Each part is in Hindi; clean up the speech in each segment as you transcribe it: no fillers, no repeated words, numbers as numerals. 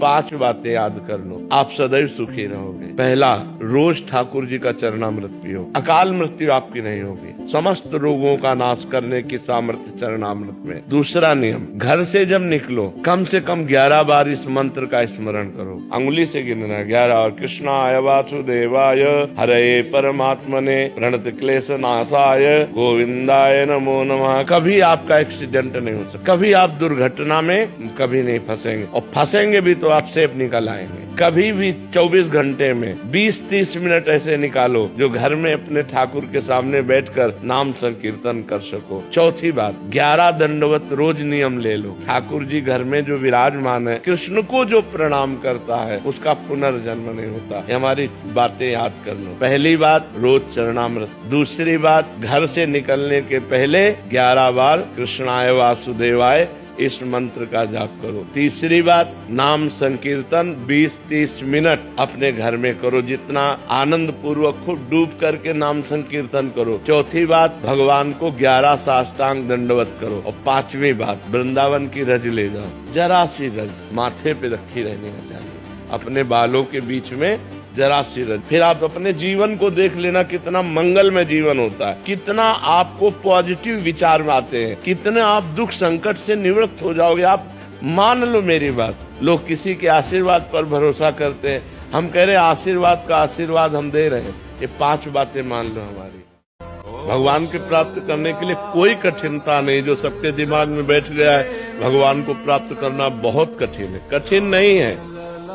5 बातें याद कर लो, आप सदैव सुखी रहोगे। पहला, रोज ठाकुर जी का चरणामृत पियो, अकाल मृत्यु आपकी नहीं होगी। समस्त रोगों का नाश करने की सामर्थ्य चरणामृत में। दूसरा नियम, घर से जब निकलो कम से कम 11 बार इस मंत्र का स्मरण करो। अंगुली से गिनना 11 और कृष्णाय वासुदेवाय हरे परमात्मने प्रणत क्लेश नाशाय गोविंदाय नमो नमः। कभी आपका एक्सीडेंट नहीं हो सकता, कभी आप दुर्घटना में कभी नहीं फंसेंगे, और फंसेंगे भी तो आप सेफ निकल आएंगे। कभी भी 24 घंटे में 20-30 मिनट ऐसे निकालो जो घर में अपने ठाकुर के सामने बैठकर नाम संकीर्तन कर सको। चौथी बात, 11 दंडवत रोज नियम ले लो। ठाकुर जी घर में जो विराजमान है, कृष्ण को जो प्रणाम करता है उसका पुनर्जन्म नहीं होता। ये हमारी बातें याद कर लो। पहली बात, रोज चरणामृत। दूसरी बात, घर से निकलने के पहले 11 बार कृष्णाय वासुदेवाय इस मंत्र का जाप करो। तीसरी बात, नाम संकीर्तन 20-30 मिनट अपने घर में करो, जितना आनंद पूर्वक खुद डूब करके नाम संकीर्तन करो। चौथी बात, भगवान को 11 साष्टांग दंडवत करो। और 5वीं बात, वृंदावन की रज ले जाओ, जरा सी रज माथे पे रखी रहनी चाहिए, अपने बालों के बीच में जरा सी रज। फिर आप अपने जीवन को देख लेना, कितना मंगलमय जीवन होता है, कितना आपको पॉजिटिव विचार आते हैं, कितने आप दुख संकट से निवृत्त हो जाओगे। आप मान लो मेरी बात, लोग किसी के आशीर्वाद पर भरोसा करते हैं, हम कह रहे आशीर्वाद का आशीर्वाद हम दे रहे हैं। ये 5 बातें मान लो हमारी। भगवान के प्राप्त करने के लिए कोई कठिनता नहीं, जो सबके दिमाग में बैठ गया है भगवान को प्राप्त करना बहुत कठिन है। कठिन नहीं है,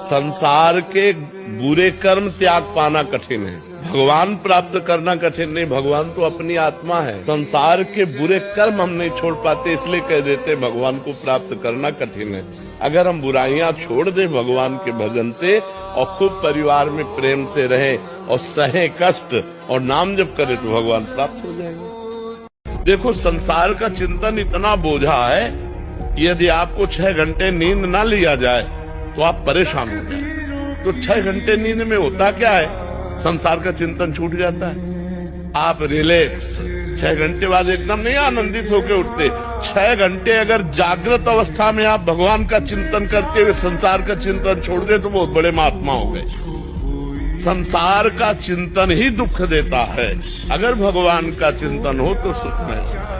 संसार के बुरे कर्म त्याग पाना कठिन है, भगवान प्राप्त करना कठिन नहीं। भगवान तो अपनी आत्मा है, संसार के बुरे कर्म हम नहीं छोड़ पाते, इसलिए कह देते भगवान को प्राप्त करना कठिन है। अगर हम बुराइयां छोड़ दें भगवान के भजन से और खूब परिवार में प्रेम से रहे और सहे कष्ट और नाम जप करे तो भगवान प्राप्त हो जाएंगे। देखो, संसार का चिंतन इतना बोझा है, यदि आपको 6 घंटे नींद ना लिया जाए तो आप परेशान हो जाए। तो 6 घंटे नींद में होता क्या है, संसार का चिंतन छूट जाता है। आप रिलैक्स, 6 घंटे बाद एकदम नहीं आनंदित होकर उठते। 6 घंटे अगर जागृत अवस्था में आप भगवान का चिंतन करते हुए संसार का चिंतन छोड़ दे तो बहुत बड़े महात्मा हो गए। संसार का चिंतन ही दुख देता है, अगर भगवान का चिंतन हो तो सुख में।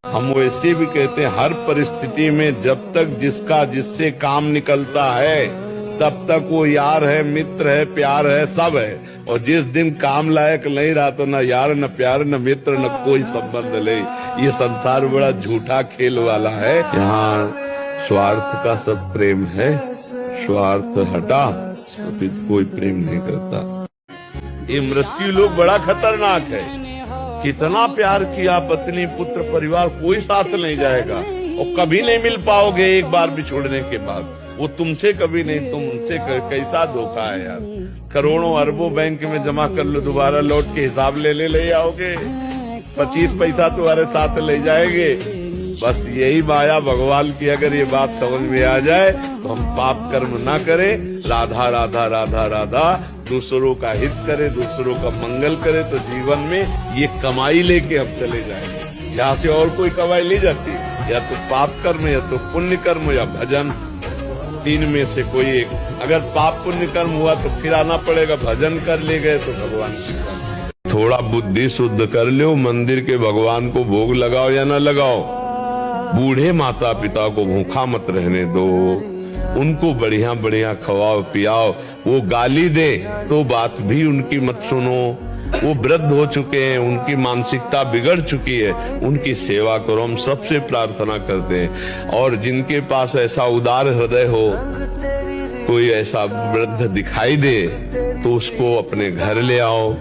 हम वैसे भी कहते हैं, हर परिस्थिति में जब तक जिसका जिससे काम निकलता है तब तक वो यार है, मित्र है, प्यार है, सब है। और जिस दिन काम लायक नहीं रहा तो न यार, न प्यार, न मित्र, न कोई संबंध नहीं। ये संसार बड़ा झूठा खेल वाला है। यहाँ स्वार्थ का सब प्रेम है, स्वार्थ हटा तो फिर कोई प्रेम नहीं करता। ये मृत्यु लोग बड़ा खतरनाक है। कितना प्यार किया, पत्नी पुत्र परिवार, कोई साथ नहीं जाएगा और कभी नहीं मिल पाओगे। एक बार भी छोड़ने के बाद वो तुमसे कभी नहीं, तुम उनसे कैसा धोखा है यार। करोड़ों अरबों बैंक में जमा कर लो, दोबारा लौट के हिसाब ले आओगे, 25 पैसा तुम्हारे साथ ले जाएंगे। बस यही माया भगवान की अगर ये बात समझ में आ जाए तो हम पाप कर्म ना करें, राधा राधा राधा राधा, दूसरों का हित करें, दूसरों का मंगल करें, तो जीवन में ये कमाई लेके हम चले जाएंगे। यहाँ से और कोई कमाई नहीं जाती, या तो पाप कर्म, या तो पुण्य कर्म, या भजन, 3 में से कोई एक। अगर पाप पुण्य कर्म हुआ तो फिर आना पड़ेगा, भजन कर ले गए तो भगवान की। थोड़ा बुद्धि शुद्ध कर लो, मंदिर के भगवान को भोग लगाओ या न लगाओ, बूढ़े माता पिता को भूखा मत रहने दो, उनको बढ़िया बढ़िया खवाओ पियाओ। वो गाली दे तो बात भी उनकी मत सुनो, वो वृद्ध हो चुके हैं, उनकी मानसिकता बिगड़ चुकी है, उनकी सेवा करो। हम सबसे प्रार्थना करते हैं। और जिनके पास ऐसा उदार हृदय हो, कोई ऐसा वृद्ध दिखाई दे तो उसको अपने घर ले आओ।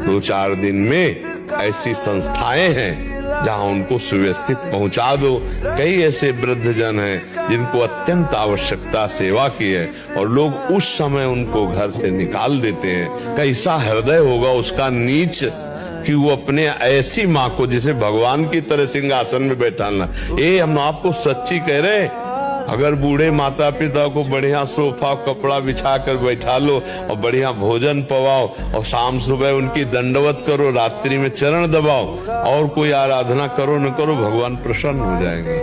2-4 दिन में ऐसी संस्थाएं हैं जहां उनको सुव्यवस्थित पहुंचा दो। कई ऐसे वृद्ध जन हैं जिनको अत्यंत आवश्यकता सेवा की है और लोग उस समय उनको घर से निकाल देते हैं। कैसा हृदय होगा उसका नीच कि वो अपने ऐसी माँ को जिसे भगवान की तरह सिंहासन में बैठाना। हम आपको सच्ची कह रहे हैं, अगर बूढ़े माता पिता को बढ़िया सोफा कपड़ा बिछा कर बैठा लो और बढ़िया भोजन पवाओ और शाम सुबह उनकी दंडवत करो, रात्रि में चरण दबाओ और कोई आराधना करो न करो, भगवान प्रसन्न हो जाएंगे।